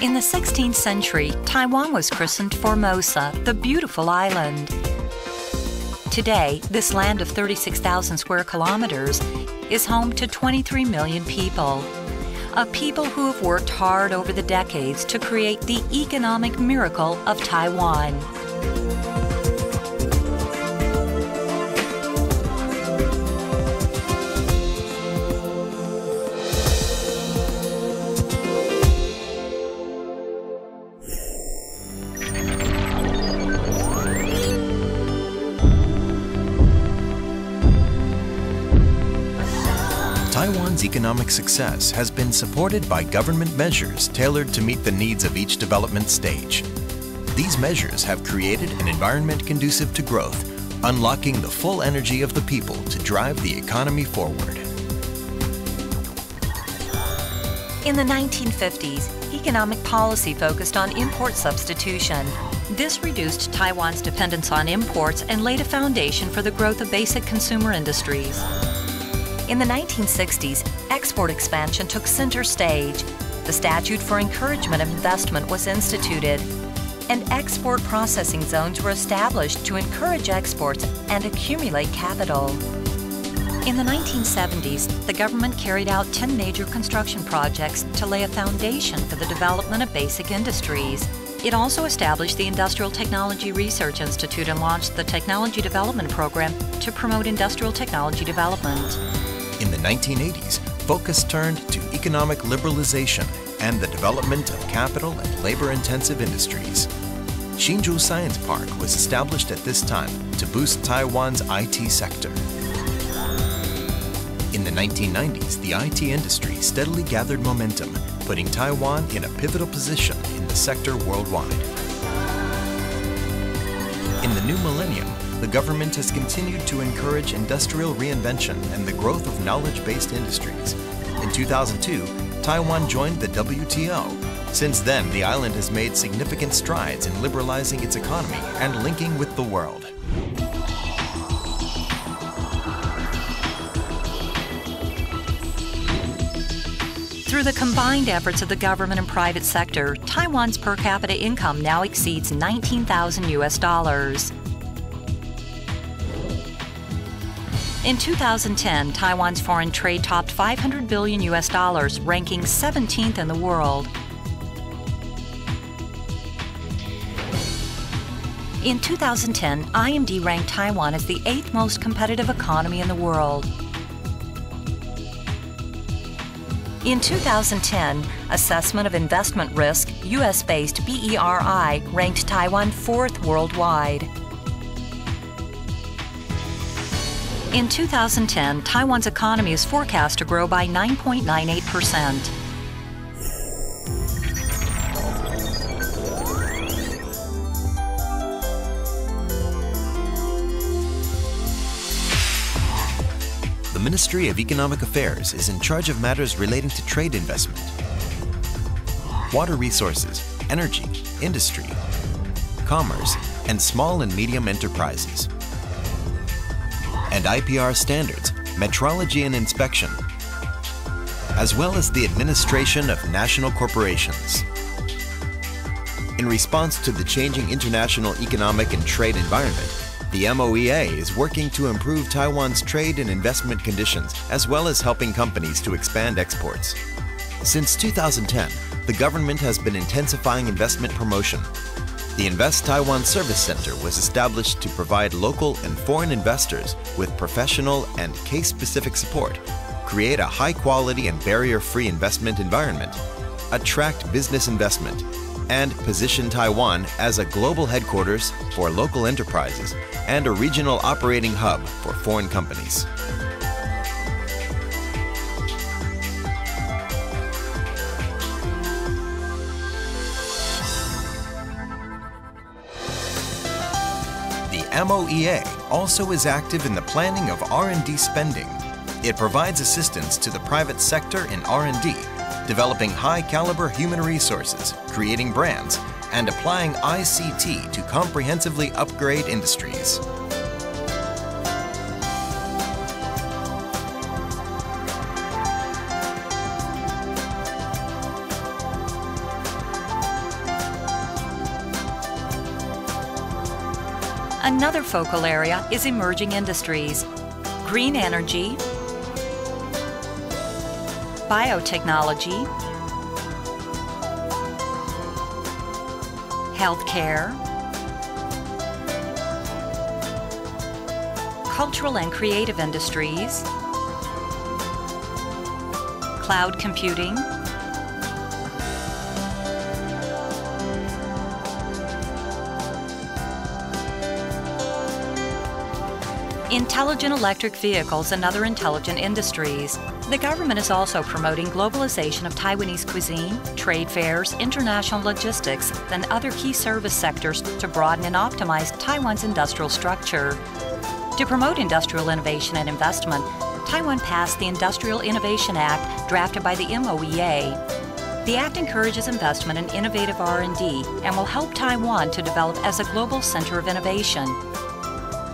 In the 16th century, Taiwan was christened Formosa, the beautiful island. Today, this land of 36,000 square kilometers is home to 23 million people. A people who have worked hard over the decades to create the economic miracle of Taiwan. Taiwan's economic success has been supported by government measures tailored to meet the needs of each development stage. These measures have created an environment conducive to growth, unlocking the full energy of the people to drive the economy forward. In the 1950s, economic policy focused on import substitution. This reduced Taiwan's dependence on imports and laid a foundation for the growth of basic consumer industries. In the 1960s, export expansion took center stage. The Statute for Encouragement of Investment was instituted, and export processing zones were established to encourage exports and accumulate capital. In the 1970s, the government carried out 10 major construction projects to lay a foundation for the development of basic industries. It also established the Industrial Technology Research Institute and launched the Technology Development Program to promote industrial technology development. In the 1980s, focus turned to economic liberalization and the development of capital and labor-intensive industries. Hsinchu Science Park was established at this time to boost Taiwan's IT sector. In the 1990s, the IT industry steadily gathered momentum, putting Taiwan in a pivotal position in the sector worldwide. In the new millennium, the government has continued to encourage industrial reinvention and the growth of knowledge-based industries. In 2002, Taiwan joined the WTO. Since then, the island has made significant strides in liberalizing its economy and linking with the world. Through the combined efforts of the government and private sector, Taiwan's per capita income now exceeds $19,000. In 2010, Taiwan's foreign trade topped $500 billion, ranking 17th in the world. In 2010, IMD ranked Taiwan as the 8th most competitive economy in the world. In 2010, Assessment of Investment Risk, U.S.-based BERI ranked Taiwan 4th worldwide. In 2010, Taiwan's economy is forecast to grow by 9.98%. The Ministry of Economic Affairs is in charge of matters relating to trade investment, water resources, energy, industry, commerce, and small and medium enterprises, and IPR standards, metrology and inspection, as well as the administration of national corporations. In response to the changing international economic and trade environment, the MOEA is working to improve Taiwan's trade and investment conditions, as well as helping companies to expand exports. Since 2010, the government has been intensifying investment promotion. The Invest Taiwan Service Center was established to provide local and foreign investors with professional and case-specific support, create a high-quality and barrier-free investment environment, attract business investment, and position Taiwan as a global headquarters for local enterprises and a regional operating hub for foreign companies. The MOEA also is active in the planning of R&D spending. It provides assistance to the private sector in R&D, developing high-caliber human resources, creating brands, and applying ICT to comprehensively upgrade industries. Another focal area is emerging industries, green energy, biotechnology, healthcare, cultural and creative industries, cloud computing, intelligent electric vehicles and other intelligent industries. The government is also promoting globalization of Taiwanese cuisine, trade fairs, international logistics, and other key service sectors to broaden and optimize Taiwan's industrial structure. To promote industrial innovation and investment, Taiwan passed the Industrial Innovation Act drafted by the MOEA. The Act encourages investment in innovative R&D and will help Taiwan to develop as a global center of innovation.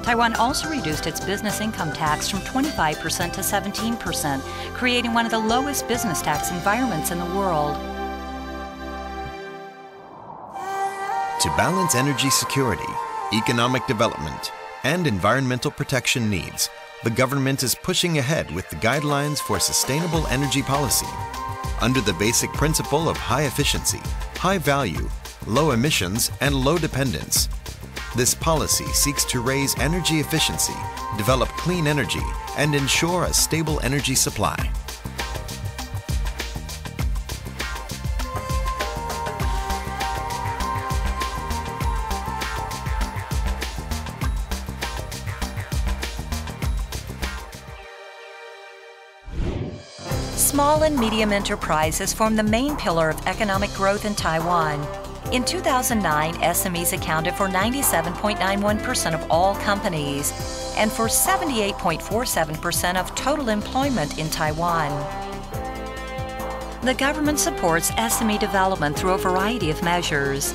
Taiwan also reduced its business income tax from 25% to 17%, creating one of the lowest business tax environments in the world. To balance energy security, economic development, and environmental protection needs, the government is pushing ahead with the guidelines for sustainable energy policy. Under the basic principle of high efficiency, high value, low emissions, and low dependence, this policy seeks to raise energy efficiency, develop clean energy, and ensure a stable energy supply. Small and medium enterprises form the main pillar of economic growth in Taiwan. In 2009, SMEs accounted for 97.91% of all companies and for 78.47% of total employment in Taiwan. The government supports SME development through a variety of measures: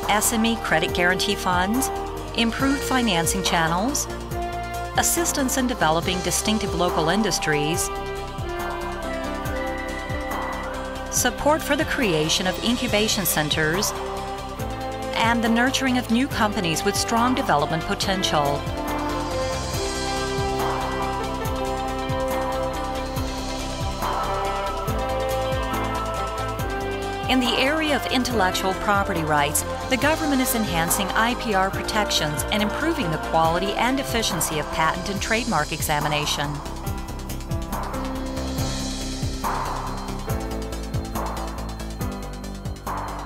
SME credit guarantee funds, improved financing channels, assistance in developing distinctive local industries, support for the creation of incubation centers, and the nurturing of new companies with strong development potential. In the area of intellectual property rights, the government is enhancing IPR protections and improving the quality and efficiency of patent and trademark examination.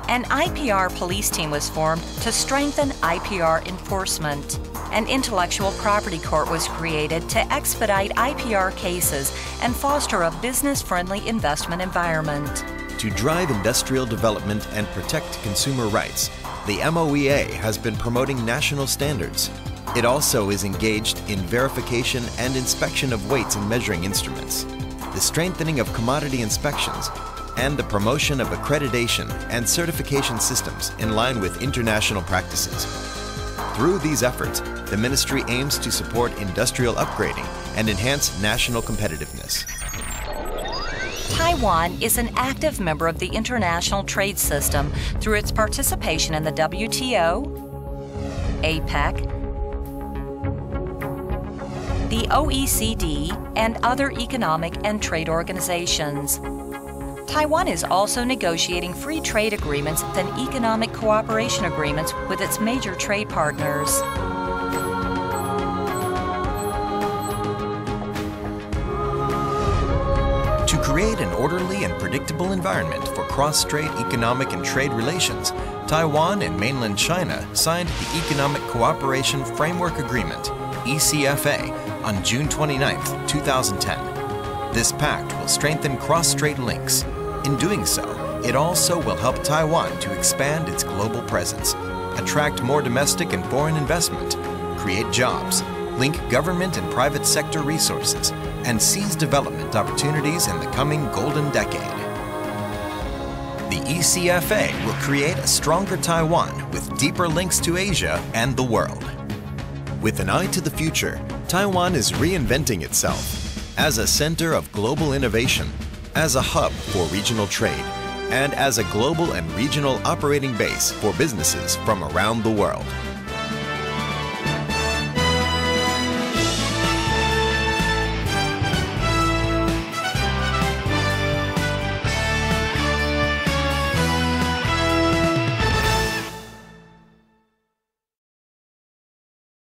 An IPR police team was formed to strengthen IPR enforcement. An intellectual property court was created to expedite IPR cases and foster a business-friendly investment environment. To drive industrial development and protect consumer rights, the MOEA has been promoting national standards. It also is engaged in verification and inspection of weights and measuring instruments, the strengthening of commodity inspections, and the promotion of accreditation and certification systems in line with international practices. Through these efforts, the ministry aims to support industrial upgrading and enhance national competitiveness. Taiwan is an active member of the international trade system through its participation in the WTO, APEC, the OECD, and other economic and trade organizations. Taiwan is also negotiating free trade agreements and economic cooperation agreements with its major trade partners. To create an orderly and predictable environment for cross-strait economic and trade relations, Taiwan and mainland China signed the Economic Cooperation Framework Agreement, ECFA, on June 29, 2010. This pact will strengthen cross-strait links. In doing so, it also will help Taiwan to expand its global presence, attract more domestic and foreign investment, create jobs, link government and private sector resources, and seize development opportunities in the coming golden decade. The ECFA will create a stronger Taiwan with deeper links to Asia and the world. With an eye to the future, Taiwan is reinventing itself as a center of global innovation, as a hub for regional trade, and as a global and regional operating base for businesses from around the world.